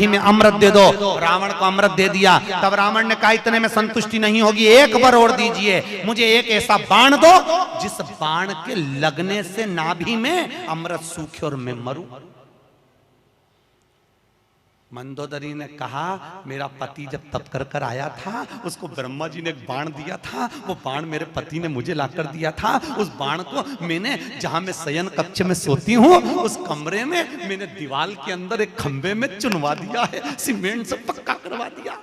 नाभि में अमृत दे दो। रावण को अमृत दे दिया। तब रावण ने कहा इतने में संतुष्टि नहीं होगी, एक बार और दीजिए, मुझे एक ऐसा बाण दो जिस बाण के लगने से नाभि में अमृत सूखे और मैं मरूं। मंदोदरी ने कहा मेरा पति जब तप कर कर आया था, उसको ब्रह्मा जी ने एक बाण दिया था, वो बाण मेरे पति ने मुझे लाकर दिया था। उस बाण को मैंने जहां मैं शयन कक्ष में सोती हूँ उस कमरे में मैंने दीवार के अंदर एक खंबे में चुनवा दिया है, सीमेंट से पक्का करवा दिया,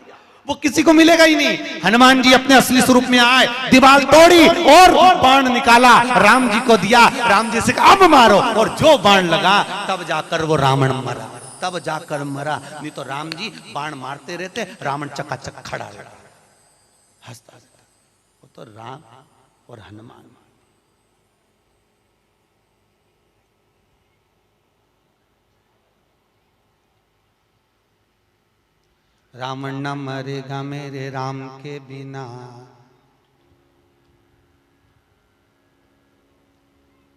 वो किसी को मिलेगा ही नहीं। हनुमान जी अपने असली स्वरूप में आए, दीवार तोड़ी और बाण निकाला, राम जी को दिया। राम जी से अब मारो, और जो बाण लगा तब जाकर वो रावण मरा, तब जाकर मरा। नहीं तो राम जी बाण मारते रहते, रावण चकाचक खड़ा रहता, हंसता रहता। वो तो राम और हनुमान। रावण न मरेगा मेरे राम के बिना,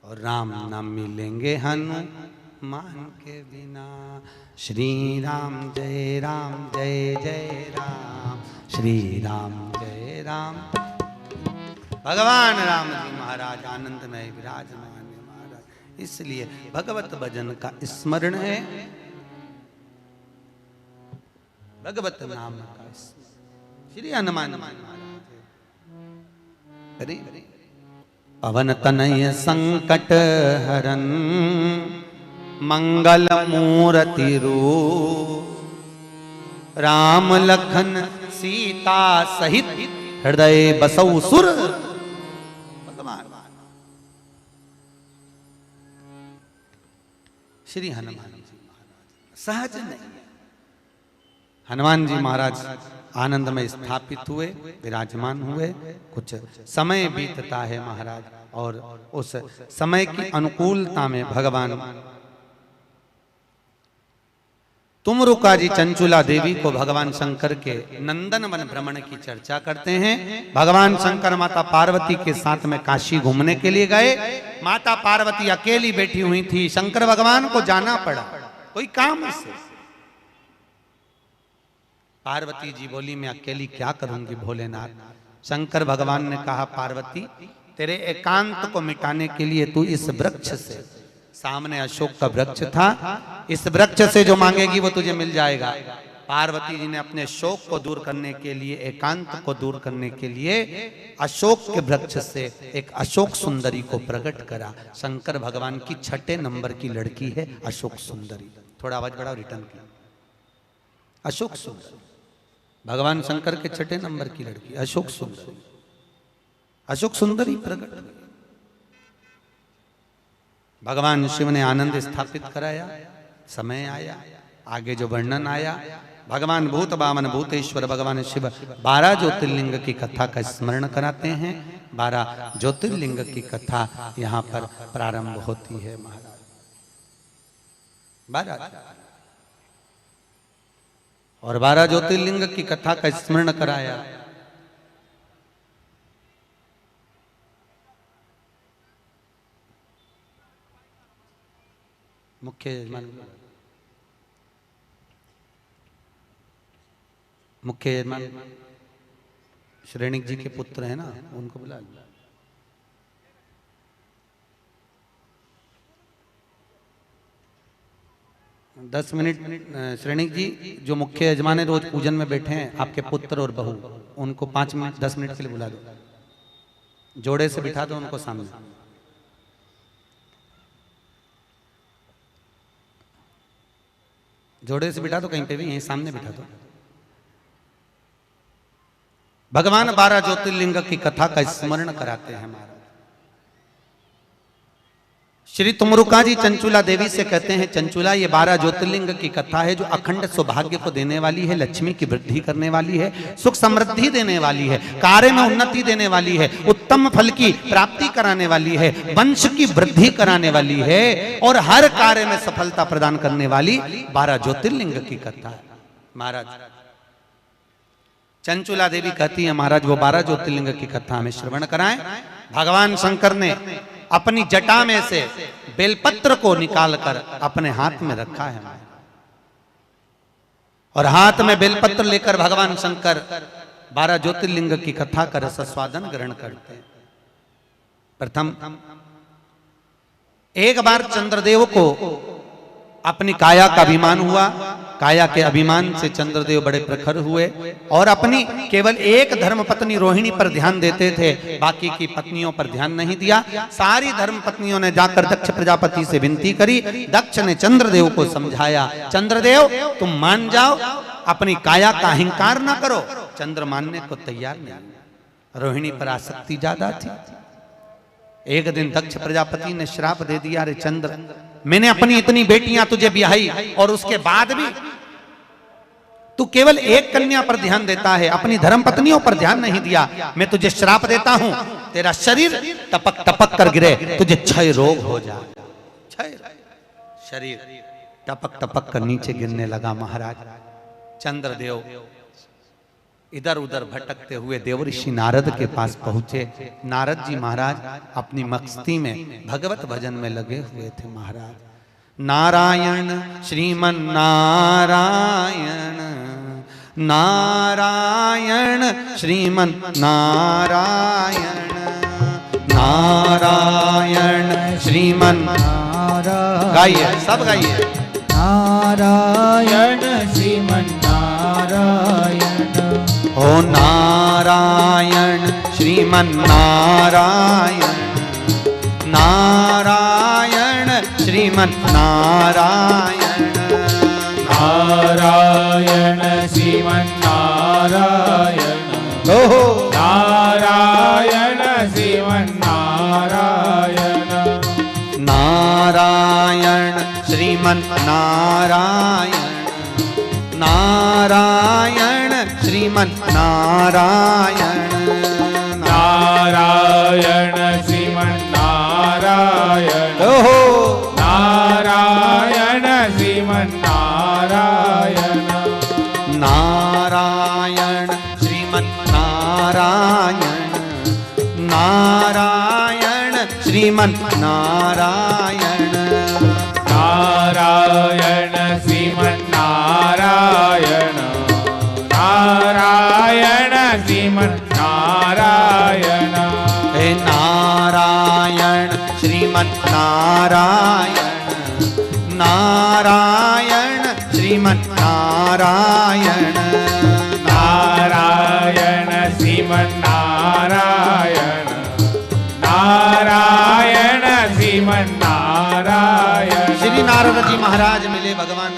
और राम न मिलेंगे हनुमान के बिना। श्री राम जय जय राम, श्री राम जय राम। भगवान राम जी महाराज आनंद में विराजमान महाराज, इसलिए भगवत भजन का स्मरण है, भगवत नाम का। श्री हनुमान महाराज हरि पवन तनय संकट हरन, मंगल मूर्ति रूप, राम लखन सीता सहित हृदय बसौ सुर। भगवान श्री हनुमान जी महाराज सहज नहीं, हनुमान जी महाराज आनंद में स्थापित हुए, विराजमान हुए। कुछ समय बीतता है महाराज, और उस समय की अनुकूलता में भगवान तुमरुका जी चंचुला देवी को भगवान शंकर के नंदन वन भ्रमण की चर्चा करते हैं। भगवान शंकर माता पार्वती के साथ में काशी घूमने के लिए गए। माता पार्वती अकेली बैठी हुई थी, शंकर भगवान को जाना पड़ा कोई काम से। पार्वती जी बोली मैं अकेली क्या करूंगी भोलेनाथ। शंकर भगवान ने कहा पार्वती तेरे एकांत को मिटाने के लिए तू इस वृक्ष से, सामने अशोक का वृक्ष था, इस वृक्ष से जो मांगेगी वो तुझे मिल जाएगा। पार्वती जी ने अपने शोक को दूर करने के लिए, एकांत को दूर करने के लिए अशोक के वृक्ष से एक अशोक सुंदरी को प्रकट करा। शंकर भगवान की 6 नंबर की लड़की है अशोक सुंदरी। थोड़ा आवाज बढ़ाओ, रिटर्न किया। अशोक सुंदरी भगवान शंकर के 6 नंबर की लड़की अशोक सुंदरी। अशोक सुंदरी प्रकट, भगवान शिव ने आनंद स्थापित कराया। समय आया, आगे जो वर्णन आया, भगवान भूत बामन भूतेश्वर भगवान शिव 12 ज्योतिर्लिंग की कथा का स्मरण कराते हैं। 12 ज्योतिर्लिंग की कथा यहाँ पर प्रारंभ होती है महाराज। 12 और 12 ज्योतिर्लिंग की कथा का स्मरण कराया। मुख्य यजमान, मुख्य यजमान श्रेणिक जी के पुत्र है ना, उनको बुला लो। दस मिनट श्रेणिक जी जो मुख्य यजमान है रोज पूजन में बैठे हैं, आपके पुत्र और बहू, उनको 5 मिनट 10 मिनट के लिए बुला दो, जोड़े से बिठा दो उनको सामने। जोड़े से बिठा दो, कहीं पे भी यहीं सामने बिठा दो। भगवान 12 ज्योतिर्लिंग की कथा का स्मरण कराते हैं महाराज। श्री तुमरुका जी चंचुला देवी से कहते हैं चंचुला ये 12 ज्योतिर्लिंग की कथा है जो अखंड सौभाग्य को देने वाली है, लक्ष्मी की वृद्धि करने वाली है, सुख समृद्धि देने वाली है, कार्य में उन्नति देने वाली है, उत्तम फल की प्राप्ति कराने वाली है, वंश की वृद्धि कराने वाली है और हर कार्य में सफलता प्रदान करने वाली 12 ज्योतिर्लिंग की कथा है महाराज। चंचुला देवी कहती है महाराज वो 12 ज्योतिर्लिंग की कथा हमें श्रवण कराएं। भगवान शंकर ने अपनी जटा में से बेलपत्र को निकालकर अपने हाथ में रखा है। और हाथ में बेलपत्र लेकर भगवान शंकर 12 ज्योतिर्लिंग की कथा का रसस्वादन ग्रहण करते हैं। प्रथम एक बार चंद्रदेव को अपनी काया का अभिमान हुआ। काया के अभिमान से चंद्रदेव बड़े प्रखर हुए और अपनी केवल एक धर्मपत्नी रोहिणी पर ध्यान देते थे, बाकी की पत्नियों पर ध्यान नहीं दिया। सारी धर्मपत्नियों ने जाकर दक्ष प्रजापति से विनती करी। दक्ष ने चंद्रदेव को समझाया, चंद्रदेव तुम मान जाओ, अपनी काया का अहंकार ना करो। चंद्र मानने को तैयार नहीं, रोहिणी पर आसक्ति ज्यादा थी। एक दिन दक्ष प्रजापति ने श्राप दे दिया, अरे चंद्र, मैंने अपनी इतनी बेटियां तुझे ब्याही और उसके बाद भी तू केवल एक कन्या पर ध्यान देता है, अपनी धर्मपत्नियों पर ध्यान नहीं दिया। मैं तुझे श्राप देता हूं, तेरा शरीर टपक टपक कर गिरे, तुझे क्षय रोग हो जाए। क्षय शरीर टपक टपक कर नीचे गिरने लगा। महाराज चंद्रदेव इधर उधर भटकते हुए देवऋषि नारद के पास पहुंचे। नारद जी महाराज अपनी मस्ती में भगवत भजन में लगे हुए थे। महाराज नारायण श्रीमन नारायण, नारायण श्रीमन नारायण, नारायण श्रीमन नारायण। गाइए, सब गाइए। नारायण श्रीमन नारायण, ओ नारायण श्रीमन नारायण, नारायण श्रीमन नारायण, नारायण श्रीमन नारायण, ओहो नारायण श्रीमन नारायण, नारायण श्रीमन नारायण, नारायण श्रीमन नारायण, नारायण श्रीमन नारायण, ओहो नारायण श्रीमन नारायण, नारायण श्रीमन नारायण, नारायण श्रीमन नारायण, नारायण श्रीमन नारायण, नारायण श्रीमन नारायण, हे नारायण श्रीमन नारायण, नारायण श्रीमन नारायण, नारायण श्रीमन नारायण, नारायण श्रीमन नारायण। श्री नारद जी महाराज मिले। भगवान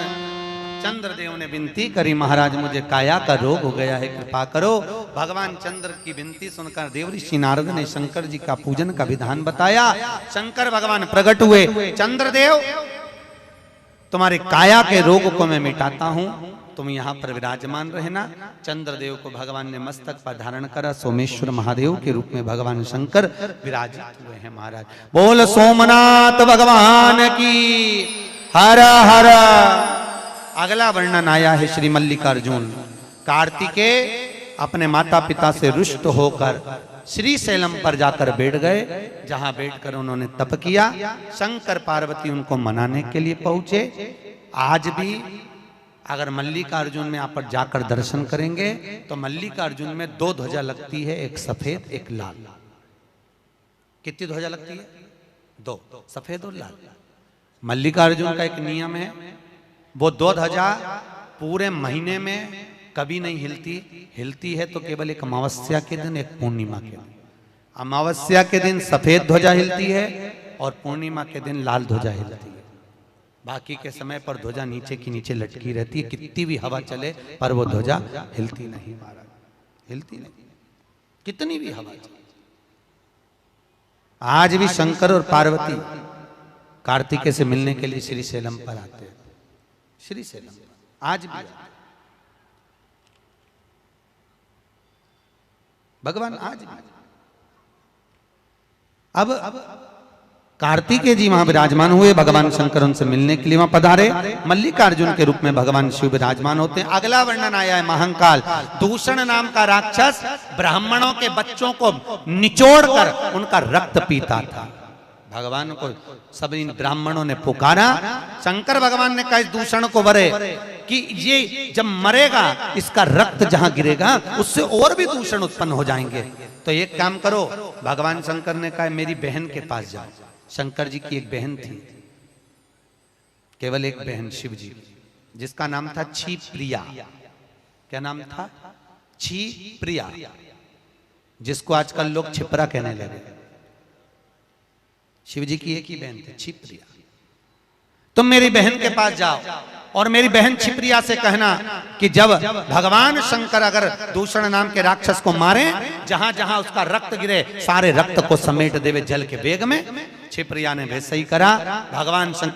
चंद्रदेव ने विनती करी, महाराज मुझे काया का रोग हो गया है, कृपा करो। भगवान चंद्र की विनती सुनकर देवऋषि नारद ने शंकर जी का पूजन का विधान बताया। शंकर भगवान प्रकट हुए, चंद्रदेव तुम्हारे काया के रोग को मैं मिटाता हूं, तुम यहाँ पर विराजमान रहना। चंद्रदेव को भगवान ने मस्तक पर धारण करा। सोमेश्वर महादेव के रूप में भगवान शंकर विराजित हुए हैं। महाराज बोल सोमनाथ भगवान की हर हर। अगला वर्णन आया है श्री मल्लिकार्जुन। कार्तिकेय अपने माता पिता से रुष्ट होकर श्री शैलम पर जाकर बैठ गए, जहां बैठकर उन्होंने तप किया। शंकर पार्वती उनको मनाने के लिए पहुंचे। आज भी अगर मल्लिकार्जुन में आप पर जाकर दर्शन करेंगे तो मल्लिकार्जुन में 2 ध्वजा लगती है, एक सफेद एक लाल। कितनी ध्वजा लगती है? 2, सफेद और लाल। मल्लिकार्जुन का एक नियम है, वो 2 ध्वजा पूरे महीने में कभी नहीं हिलती। हिलती है तो केवल एक अमावस्या के दिन, एक पूर्णिमा के दिन। अमावस्या के दिन सफेद ध्वजा हिलती है और पूर्णिमा के दिन लाल ध्वजा हिलती है। बाकी के समय पर ध्वजा नीचे की नीचे लटकी रहती है, कितनी भी हवा चले पर वो ध्वजा हिलती नहीं। महाराज हिलती नहीं, कितनी भी हवा चले। आज भी शंकर और पार्वती कार्तिकेय से मिलने के लिए श्री शैलम पर आते हैं। श्री शैलम आज भी भगवान आज भी। अब कार्तिकेय जी वहां विराजमान हुए। भगवान शंकर उनसे मिलने के लिए वहां पधारे। मल्लिकार्जुन के रूप में भगवान शिव विराजमान होते हैं। अगला वर्णन आया है महाकाल। दूषण नाम का राक्षस ब्राह्मणों के बच्चों को निचोड़कर उनका रक्त पीता था। भगवान को सब इन ब्राह्मणों ने पुकारा। शंकर भगवान ने कहा इस दूषण को वरे कि ये जब मरेगा इसका रक्त जहां गिरेगा उससे और भी दूषण उत्पन्न हो जाएंगे। तो एक काम करो, भगवान शंकर ने कहा मेरी बहन के पास जाओ। शंकर जी की एक बहन थी, केवल एक बहन शिव जी, जिसका नाम था छी प्रिया। क्या नाम था? छी प्रिया, जिसको आजकल लोग छिपरा कहने लगे। शिव जी की एक ही बहन थी, छी प्रिया। तुम मेरी बहन के पास जाओ और मेरी बहन छिप्रिया से कहना कि जब भगवान शंकर अगर दूषण नाम के राक्षस को मारे, जहां जहां उसका रक्त गिरे सारे रक्त को समेट देवे जल के वेग में। छिप्रिया ने वैसे ही करा। भगवान शंकर